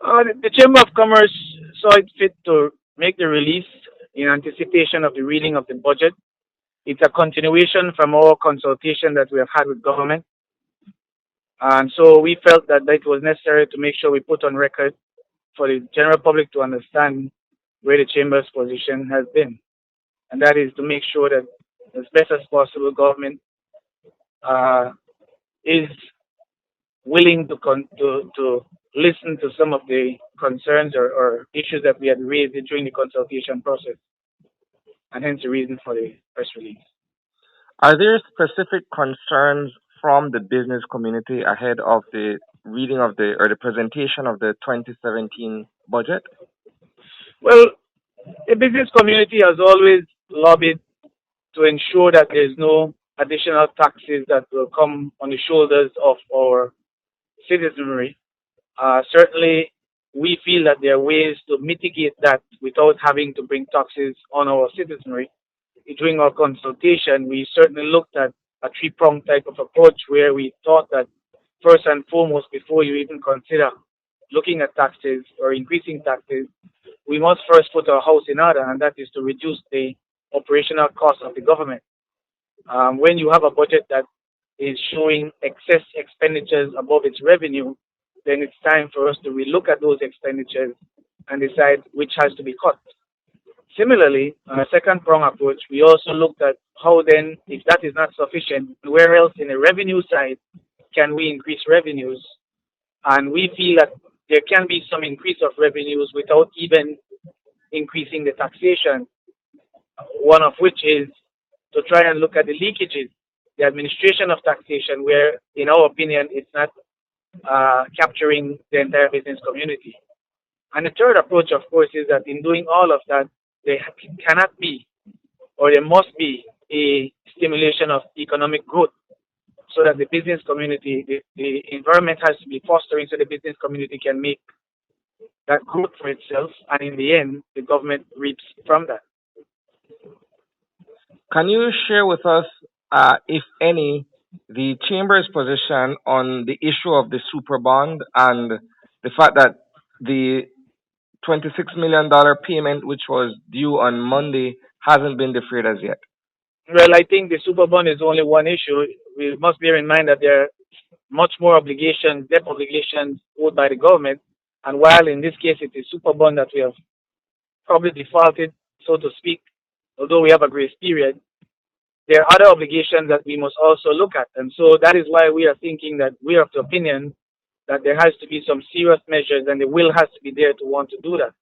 The Chamber of Commerce saw it fit to make the release in anticipation of the reading of the budget. It's a continuation from our consultation that we have had with government. And so we felt that it was necessary to make sure we put on record for the general public to understand where the Chamber's position has been. And that is to make sure that as best as possible, government uh, is willing to listen to some of the concerns or issues that we had raised during the consultation process, and hence the reason for the press release. Are there specific concerns from the business community ahead of the reading of the or the presentation of the 2017 budget? Well, the business community has always lobbied to ensure that there is no additional taxes that will come on the shoulders of our citizenry. Certainly, we feel that there are ways to mitigate that without having to bring taxes on our citizenry. During our consultation, we certainly looked at a three-pronged type of approach where we thought that first and foremost, before you even consider looking at taxes or increasing taxes, we must first put our house in order, and that is to reduce the operational cost of the government. When you have a budget that is showing excess expenditures above its revenue, then it's time for us to relook at those expenditures and decide which has to be cut. Similarly, on a second prong approach, we also looked at how then, if that is not sufficient, where else in the revenue side can we increase revenues? And we feel that there can be some increase of revenues without even increasing the taxation. One of which is to try and look at the leakages, the administration of taxation, where, in our opinion, it's not capturing the entire business community. And the third approach, of course, is that in doing all of that, there cannot be or there must be a stimulation of economic growth so that the business community, the environment has to be fostering so the business community can make that growth for itself. And in the end, the government reaps from that. Can you share with us, if any, the Chamber's position on the issue of the Superbond and the fact that the $26 million payment, which was due on Monday, hasn't been defrayed as yet? Well, I think the super bond is only one issue. We must bear in mind that there are much more obligations, debt obligations owed by the government. And while in this case it is super bond that we have probably defaulted, so to speak, although we have a grace period, there are other obligations that we must also look at. And so that is why we are thinking that we are of the opinion that there has to be some serious measures and the will has to be there to want to do that.